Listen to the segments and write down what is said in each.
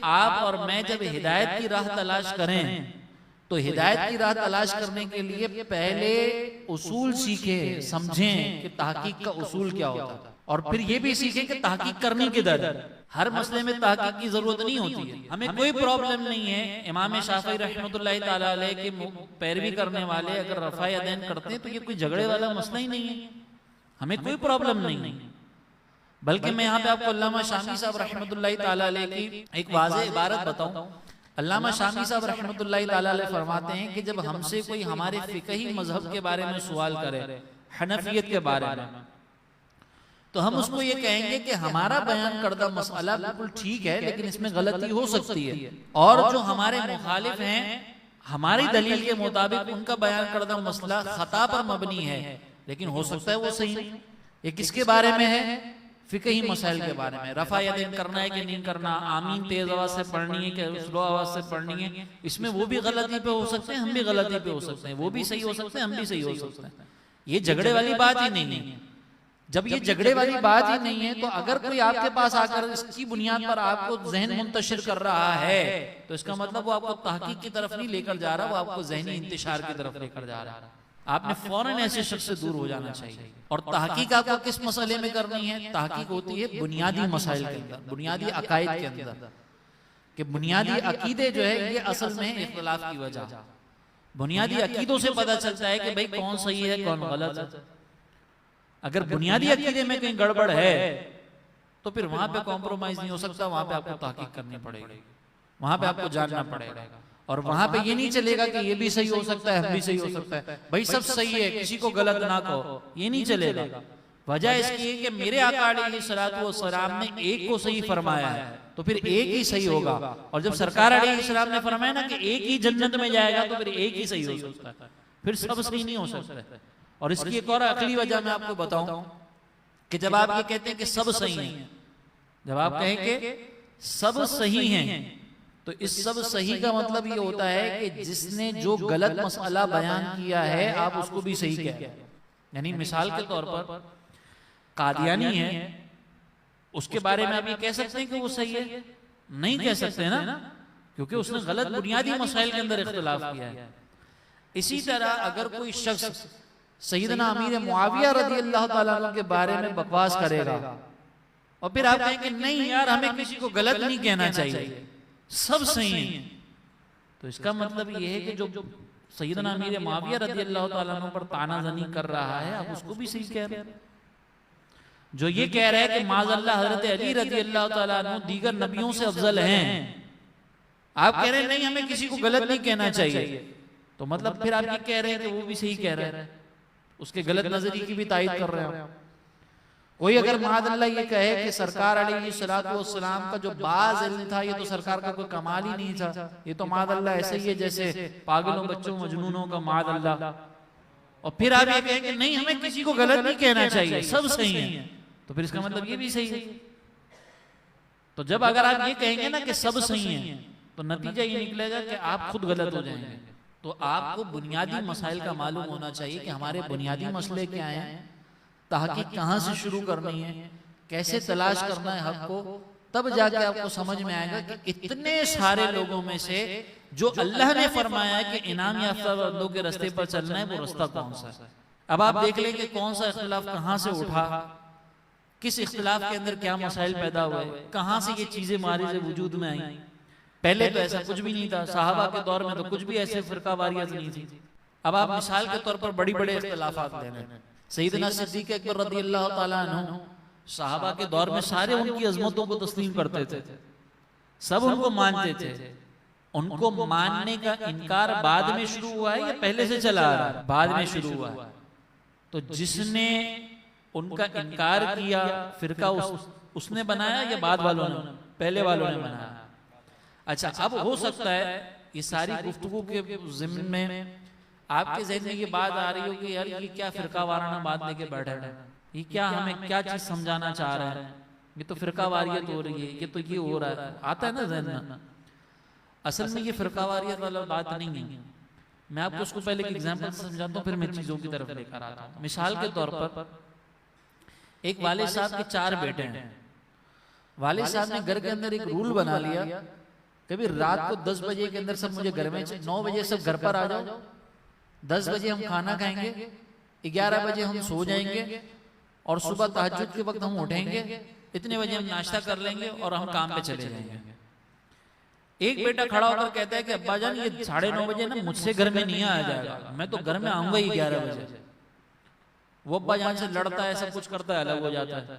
आप और मैं जब हिदायत की राह तलाश करें तो हिदायत की राह तलाश करने के लिए पहले उसूल सीखें, समझें कि तहकीक का उसूल क्या होता है, और फिर ये भी सीखें कि तहकीक करनी किधर है। हर मसले में तहकीक की जरूरत नहीं होती है। हमें कोई प्रॉब्लम नहीं है इमाम शाफी रहमतुल्लाह ताला अलैह के पैरवी करने वाले अगर रफ़ा यदैन करते हैं तो ये कोई झगड़े वाला मसला ही नहीं है, हमें कोई प्रॉब्लम नहीं है। बल्कि मैं यहाँ पे आपको अल्लामा शामी साहब रहमतुल्लाह ताला अलैह की एक वाज़ेह इबारत बताऊं। अल्लामा शामी साहब रहमतुल्लाह ताला अलैह फरमाते हैं कि जब हमसे कोई हमारे फिकही मजहब के बारे में सवाल करे, हनफियत के बारे में, तो हम उसको ये कहेंगे कि हमारा बयान करदा मसला बिल्कुल ठीक है लेकिन इसमें गलती हो सकती है, और जो हमारे मुखालिफ हैं हमारी दलील के मुताबिक उनका बयान करदा मसला खता पर मबनी है लेकिन हो सकता है वो सही नहीं। ये किसके बारे में है? फिकही मसाइल के बारे में। रफा यदैन करना है कि नहीं करना, आमीन तेज आवाज से पढ़नी है कि स्लो आवाज से पढ़नी है, इसमें वो भी गलती पे हो सकते हैं, हम भी गलती पे हो सकते हैं, वो भी सही हो सकते हैं, हम भी सही हो सकते हैं। ये झगड़े वाली बात ही नहीं है। जब ये झगड़े वाली बात ही नहीं है तो अगर कोई आपके पास आकर इसकी बुनियाद पर आपको जहन मुंतशिर कर रहा है तो इसका मतलब वो आपको तहकीक की तरफ नहीं लेकर जा रहा, वो आपको जहनी इंतशार की तरफ लेकर जा रहा है। आपने फौरन ऐसे शख्स से दूर हो जाना चाहिए। और तहकीक आपको किस मसले में करनी है? तहकीक होती है बुनियादी मसाइल के अंदर, बुनियादी अकायद के अंदर, कि बुनियादी अकीदे जो है ये असल में इख्तिलाफ की वजह। बुनियादी अकीदों से पता चलता है कि भाई कौन सही है कौन गलत है। अगर बुनियादी अकीदे में कहीं गड़बड़ है तो फिर वहां पे कॉम्प्रोमाइज नहीं हो सकता, वहां पे आपको तहकीक करनी पड़ेगी, वहां पे आपको जानना पड़ेगा। और वहां पे ये नहीं चलेगा कि ये भी सही हो सकता है हम भी सही हो सकता है, भाई सब सही है किसी को गलत ना कहो, ये नहीं चलेगा। वजह इसकी है कि मेरे आका अलैहिस्सलाम ने एक को सही फरमाया है तो फिर एक ही सही होगा, और जब सरकार अलैहिस्सलाम ने फरमाया ना कि एक ही जन्नत में जाएगा तो फिर एक ही सही हो सकता है, फिर सब सही नहीं हो सकता। और इसकी एक और अकली वजह मैं आपको बताऊं कि जब आप ये कहते हैं कि सब सही हैं, जब आप कहें कि सब सही हैं तो इस सब सही का मतलब ये होता है कि जिसने जो गलत मसला बयान किया है आप उसको भी सही कहें। यानी मिसाल के तौर पर कादियानी है, उसके बारे में आप ये कह सकते हैं कि वो सही है? नहीं कह सकते ना, क्योंकि उसने गलत बुनियादी मसाइल के अंदर इख्तिलाफ किया है। इसी तरह अगर कोई शख्स सैयदना अमीर मुआविया रज़ी अल्लाह ताला अन्हु के बारे में बकवास करेगा और फिर आप कहेंगे नहीं यार हमें किसी को गलत नहीं कहना चाहिए, सब सही है, तो इसका मतलब ये है कि जो सैयदना अमीर मुआविया रज़ी अल्लाह ताला अन्हु पर तानाज़नी कर रहा है आप उसको भी सही कह रहे हैं। जो ये कह रहा है कि माज़अल्लाह हज़रत अली रज़ी अल्लाह ताला अन्हु दीगर नबियों से अफजल हैं, आप कह रहे हैं नहीं हमें किसी को गलत नहीं कहना चाहिए, तो मतलब फिर आप ये कह रहे हैं कि वो भी सही कह रहे हैं, उसके गलत नजरिए की भी तायद कर रहे हैं। कोई अगर माज़अल्लाह ये कहे कि सरकार अलैहिस्सलाम का जो बाज इल्म था ये तो सरकार का कोई कमाल ही नहीं था, ये तो माज़अल्लाह ऐसे ही है जैसे पागलों बच्चों मजनूनों का माज़अल्लाह, और फिर आप ये कहें कि नहीं हमें किसी को गलत नहीं कहना चाहिए, सब सही है, तो फिर इसका मतलब ये भी सही है। तो जब अगर आप ये कहेंगे ना कि सब सही है तो नतीजा ये निकलेगा कि आप खुद गलत हो जाएंगे। तो आपको बुनियादी मसाइल का मालूम होना चाहिए कि हमारे बुनियादी मसले क्या हैं, तहकीक कहाँ से शुरू करनी है, कैसे तलाश करना है हक को, तब जाके आपको समझ में आएगा कि इतने सारे लोगों में से जो अल्लाह ने फरमाया है कि इनाम याफ्ता बंदों के रास्ते पर चलना है वो रास्ता कौन सा है। अब आप देख लें कि कौन सा इख्तिलाफ कहाँ से उठा, किस इख्तिलाफ के अंदर क्या मसाइल पैदा हुए, कहाँ से ये चीजें मारी से वजूद में आई। पहले तो ऐसा कुछ भी नहीं था, सहाबा के दौर में तो कुछ भी ऐसे फिरकावारियत नहीं थी। अब आप मिसाल के तौर पर बड़ी बड़े इख्तिलाफात ले लें, सैयदना सिद्दीक़ अकबर रज़ी अल्लाह ताला अन्हु सहाबा के दौर में सारे उनकी अजमतों को तस्लीम करते थे, सब उनको मानते थे। उनको मानने का इनकार बाद में शुरू हुआ है या पहले से चला आ रहा है? बाद में शुरू हुआ है। तो जिसने उनका इनकार किया फिरका उसने बनाया या बाद वालों ने, पहले वालों ने बनाया? अच्छा, अब हो सकता है ये सारी गुफ्तगू के ज़िम्न में आपके ज़हन में ये बात आ रही हो कि यार ये क्या फिरका वाराना बात लेके बैठे हैं, ये क्या हमें क्या चीज समझाना चाह रहे हैं, ये तो फिरका वारियत हो रही है, ये तो ये हो रहा है, आता है ना ज़हन में। असल में ये फिरका वारियत वाला बात नहीं है। मैं आपको उसको पहले एक एग्जांपल समझाता हूँ फिर मैं चीजों की तरफ लेकर आता हूँ। मिसाल के तौर पर एक वाले साहब के 4 बेटे हैं। वाले साहब ने घर के अंदर एक रूल बना लिया कभी रात को 10 बजे के अंदर सब मुझे घर में 9 बजे सब घर पर आ जाओ, 10 बजे हम खाना खाएंगे, 11 बजे हम सो जाएंगे और सुबह तहज्जुद के वक्त हम उठेंगे, इतने बजे हम नाश्ता कर लेंगे और हम काम पे चले जाएंगे। एक बेटा खड़ा होकर कहता है कि अब्बा जान ये 9:30 बजे ना मुझसे घर में नहीं आया जाएगा, मैं तो घर में आऊंगा ही 11 बजे। वो अब्बा जान से लड़ता है, सब कुछ करता है, अलग हो जाता है।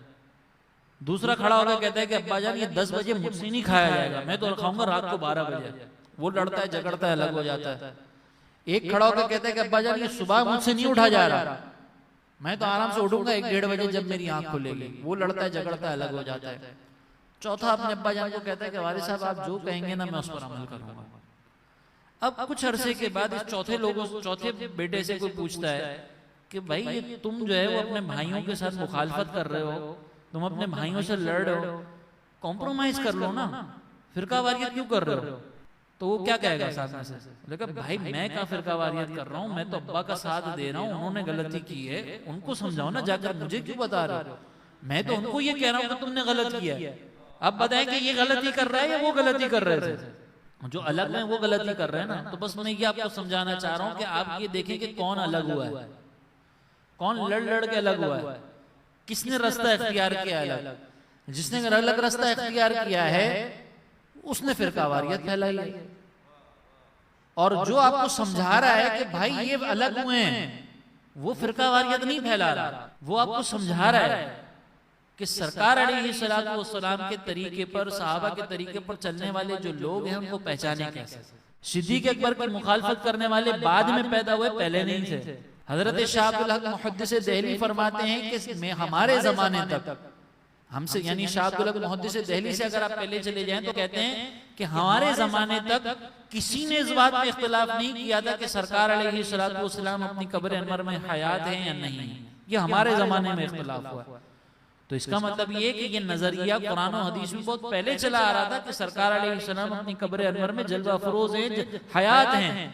दूसरा खड़ा होकर कहता है कि अब्बा जान ये 10 बजे मुझसे नहीं खाया जाएगा, मैं तो खाऊंगा रात को 12 बजे। वो लड़ता है, झगड़ता है, अलग हो जाता है। एक खड़ा होकर कहता है कि अब्बा जान ये सुबह मुझसे नहीं उठा जा रहा, मैं तो आराम से उठूंगा 1-1:30 बजे जब मेरी आंख खुलेगी। वो लड़ता है, झगड़ता है, अलग हो जाता है। चौथा अपने अब्बा जान को कहता है कि वारिस साहब आप जो कहेंगे ना मैं उस पर अमल करूंगा। अब कुछ अरसे के बाद इस चौथे बेटे से कोई पूछता है कि भाई ये तुम जो है वो अपने भाइयों के साथ मुखालफत कर रहे हो, तुम अपने भाइयों से लड़ रहे हो, कॉम्प्रोमाइज कर लो ना, फिरकावारियत क्यों कर रहे हो? तो वो क्या कहेगा सामने से? लेकिन भाई मैं क्या फिरकावारियत कर रहा हूँ, मैं तो अब्बा का साथ दे रहा हूँ, उन्होंने गलती की है, उनको समझाओ ना जाकर, मुझे क्यों बता रहे हो? मैं तो उनको ये कह रहा हूँ कि तुमने गलत किया है। अब बताएं कि ये गलती कर रहा है या वो गलती कर रहे थे? जो अलग में वो गलती कर रहे हैं ना, तो बस मैं ये आपको समझाना चाह रहा हूँ कि आप ये देखें कि कौन अलग हुआ है, कौन लड़ के अलग हुआ है, किसने रास्ता इख्तियार किया अलग। जिसने अलग रास्ता इख्तियार किया है उसने फिरकावारियत फैलाई है। और जो आपको समझा रहा है कि भाई ये अलग हुए हैं, वो फिरकावारियत नहीं फैला रहा, वो आपको समझा रहा है कि सरकार अलैहिस्सलातु वस्सलाम के तरीके पर, सहाबा के तरीके पर चलने वाले जो लोग हैं उनको पहचाने कैसे। सिद्दीक अकबर की मुखालफत करने वाले बाद में पैदा हुए, पहले नहीं थे। हजरत शाह अब्दुल हक मुहद्दिस देहली फरमाते हैं कि हमारे जमाने तक हमसे, यानी शाह अब्दुल हक मुहद्दिस देहली से अगर आप पहले चले जाएं तो कहते हैं कि हमारे जमाने तक किसी ने इस बात में इख्तिलाफ नहीं किया था कि सरकार अलैहिस्सलातु वस्सलाम अपनी कब्र अनवर में हयात हैं या नहीं, ये हमारे जमाने में इख्तिलाफ हुआ। तो इसका मतलब ये कि ये नजरिया कुरान और हदीस में बहुत पहले चला आ रहा था कि सरकार अलैहिस्सलाम अपनी कब्र अनवर में जलवा अफरोज हैं, हयात हैं।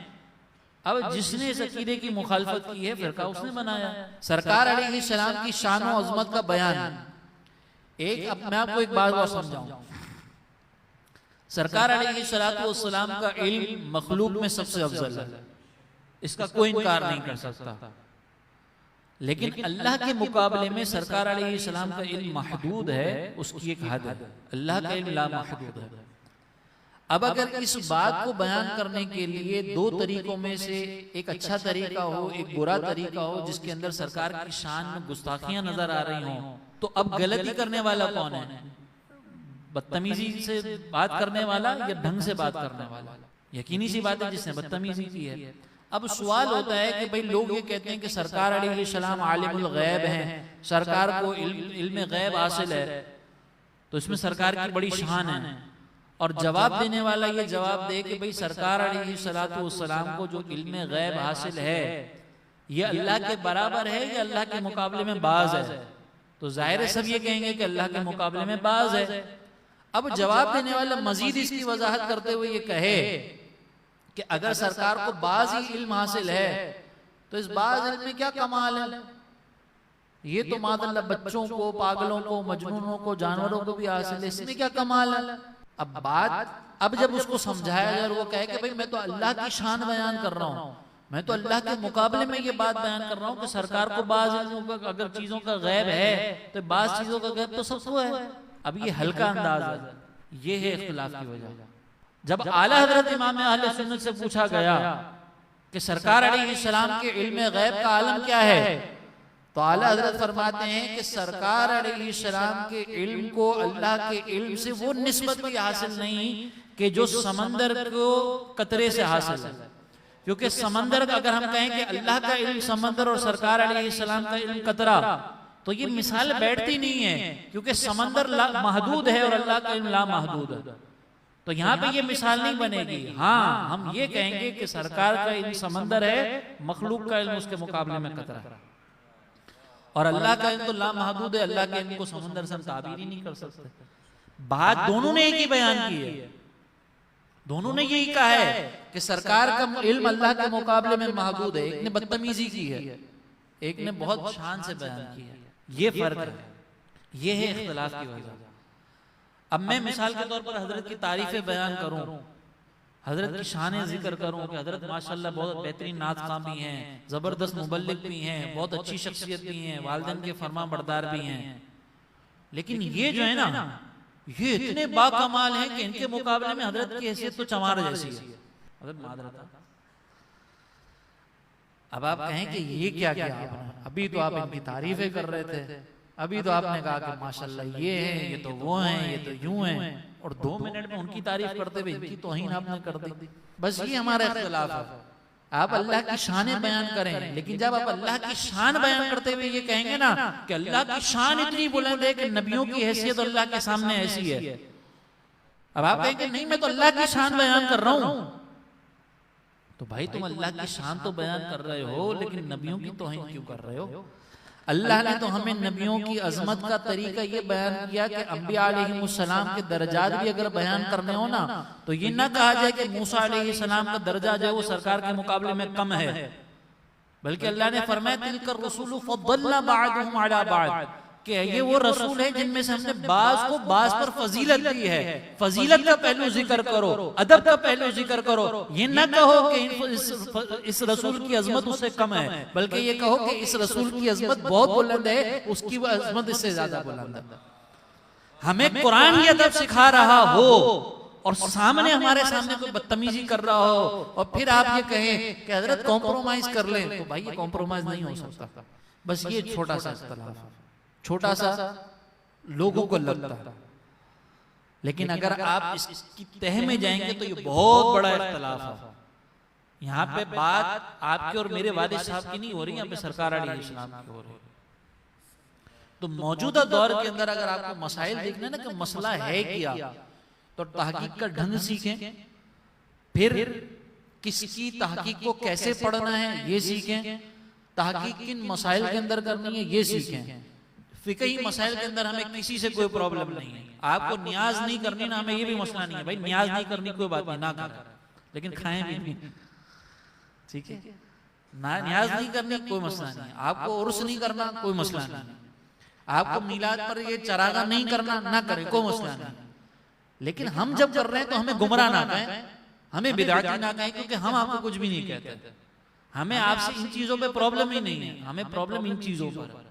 अब जिसने इस अकीदे की मुखालफत की है फिरका उसने बनाया। सरकार अलैहिस्सलाम की शान और अजमत का बयान, अब मैं आपको एक बात और समझाऊं। सरकार अलैहिस्सलातु वस्सलाम का इल्म मखलूक में सबसे अफजल है, इसका कोई इनकार नहीं कर सकता। लेकिन अल्लाह के मुकाबले में सरकार अलैहिस्सलाम का इल्म महदूद है, उसकी एक हद है। अल्लाह का इल्म ला महदूद है। अब अगर इस बात को बयान करने के लिए दो तरीकों में से एक अच्छा तरीका हो, एक बुरा तरीका हो, जिसके अंदर सरकार की शान में गुस्ताखियां नजर आ रही हों, तो अब गलती करने वाला कौन है? बदतमीजी से बात करने वाला या ढंग से बात करने वाला? यकीनी सी बात है जिसने बदतमीजी की है। अब सवाल होता है कि भाई लोग ये कहते हैं कि सरकार अलैहिस्सलाम आलिमुल गैब हैं, सरकार को इल्म गैब हासिल है, तो इसमें सरकार की बड़ी शान है। और जवाब देने वाला ये जवाब दे कि भाई सरकार अलैहिस्सलातु वस्सलाम को जो इल्म गैब हासिल है ये अल्लाह के बराबर है या अल्लाह के मुकाबले में बाज है, तो जाहिर है सब ये कहेंगे कि अल्लाह के मुकाबले में बाज है। अब जवाब देने वाला मजीद इसकी वजाहत करते हुए ये कहे कि अगर सरकार को बाज ही इल्म हासिल है तो इस बाज इल्म में क्या कमाल है? ये तो मादल्ला बच्चों को, पागलों को, मजनूनों को, जानवरों को भी हासिल है, इसमें क्या कमाल है? अब जब उसको समझाया जाए और वो कहे कि भाई मैं तो अल्लाह की शान बयान कर रहा हूँ, मैं तो अल्लाह के मुकाबले में ये बात बयान कर रहा हूँ कि सरकार को बाज अगर चीजों का गैब है तो बाज चीजों का गैब तो सबको है। अब ये हल्का अंदाज है, ये है इख्तिलाफ की वजह। जब आला हजरत इमाम अहले सुन्नत से पूछा गया कि सरकार अलैहिस्सलाम के इल्म गैब का आलम क्या है, तो आला हजरत फरमाते हैं कि सरकार अलैहिस्सलाम के इल्म को अल्लाह के इल्म से वो निस्बत भी हासिल नहीं कि जो समंदर को कतरे से हासिल है। क्योंकि समंदर का अगर हम कहें कि अल्लाह का इल्म समंदर और सरकार अलैहिस्सलाम का इल्म कतरा, तो ये मिसाल बैठती नहीं है, क्योंकि समंदर महदूद है और अल्लाह का इल्म ला महदूद है। तो यहाँ पे ये मिसाल नहीं बनेगी। हाँ, हम ये कहेंगे कि सरकार का इल्म समंदर है, मखलूक का इल्म उसके मुकाबले में कतरा है, और अल्लाह का इल्म तो ला महदूद है, अल्लाह के इल्म को समंदर से हम ताबीर ही नहीं कर सकते। बात दोनों ने एक ही बयान की है, दोनों ने यही कहा है कि सरकार का इल्म अल्लाह के मुकाबले में महदूद है। एक ने बदतमीजी की है, एक ने बहुत शान से बयान किया है। ये फर्क है, ये है इख्तिलाफ की वजह। अब मैं मिसाल के तौर पर हजरत की तारीफें बयान करूं, हजरत की शान जिक्र करूं कि हजरत माशाल्लाह बहुत बेहतरीन नात भी हैं, जबरदस्त मुबल्लिग भी हैं, बहुत अच्छी शख्सियत भी हैं, वालिदैन के फरमा बरदार भी हैं, लेकिन ये जो है ना ये इतने बाकमाल हैं कि इनके मुकाबले में हजरत की हैसियत तो चमार जैसी है। हजरत मादरता, अब आप कहें कि ये क्या क्या आपने, अभी तो आप इनकी तारीफें कर रहे थे, अभी तो आपने कहा कि माशाल्लाह ये है, ये तो वो हैं, ये तो यूं हैं, और 2 मिनट में उनकी तारीफ करते हुए इनकी तौहीन आपने कर दी। बस ये हमारा इख्तिलाफ है। आप अल्लाह की शान बयान करें, लेकिन जब आप अल्लाह की शान बयान करते हुए ये कहेंगे ना कि अल्लाह की शान इतनी बुलंद है कि नबियों की हैसियत अल्लाह के सामने ऐसी है, अब आप कहेंगे नहीं मैं तो अल्लाह की शान बयान कर रहा हूं, तो भाई तुम अल्लाह की शान तो बयान कर रहे हो, लेकिन नबियों की तौहीन क्यों कर रहे हो? अल्लाह ने तो हमें नबियों की अजमत का तरीका ये बयान किया कि अंबिया अलैहिमुस्सलाम के दर्जात भी अगर बयान करने हो ना तो ये ना कहा जाए कि मूसा अलैहिस्सलाम का दर्जा जो है वो सरकार के मुकाबले में कम है, बल्कि अल्लाह ने फरमाया तिलकर रसूलु फद्दलना बअदहुम अला बअद, कि ये वो रसूल है जिनमें से हमने बाज को बाज पर फजीलत दी है। फजीलत का पहलू जिक्र करो, अदब का पहलू जिक्र करो, ये ना कहो कि इस रसूल की अजमत उससे कम है, बल्कि ये कहो कि इस रसूल की अजमत बहुत बुलंद है, उसकी अजमत इससे ज्यादा बुलंद है। हमें कुरान ये अदब सिखा रहा हो और सामने हमारे सामने कोई बदतमीजी कर रहा हो और फिर आप ये कहें कि हजरत कॉम्प्रोमाइज कर ले, तो भाई ये कॉम्प्रोमाइज नहीं हो सकता। बस ये छोटा सा इख्तिलाफ है, छोटा सा लोगों को लगता है, लेकिन अगर आप इसकी तह में जाएंगे तो ये बहुत बड़ा इख्तिलाफ है। यहाँ पे बात आपके और मेरे वालिद साहब की नहीं हो रही, यहाँ पे सरकार अलैहिस्सलाम की हो रही है। तो मौजूदा दौर के अंदर अगर आपको मसाइल देखना ना कि मसला है क्या, तो तहकीक का ढंग सीखें, फिर किसकी तहकीक को कैसे पढ़ना है ये सीखें, तहकीक किन मसाइल के अंदर करनी है ये सीखें। फिकही मसाइल के अंदर हमें किसी से कोई प्रॉब्लम नहीं है, आपको न्याज नहीं करनी ना, हमें ये भी मसला नहीं है भाई, न्याज नहीं करनी कोई बात नहीं, ना करें, लेकिन खाएं भी नहीं, ठीक है ना, न्याज नहीं करनी कोई मसला नहीं, आपको उर्स नहीं करना कोई मसला नहीं, आपको मिलाद पर ये चरागा नहीं करना ना करें कोई मसला नहीं, लेकिन हम जब कर रहे हैं तो हमें गुमराह ना कहें, हमें बिदअती ना कहें, क्योंकि हम आपको कुछ भी नहीं कहते, हमें आपसे इन चीजों पे प्रॉब्लम ही नहीं है, हमें प्रॉब्लम इन चीजों पर है।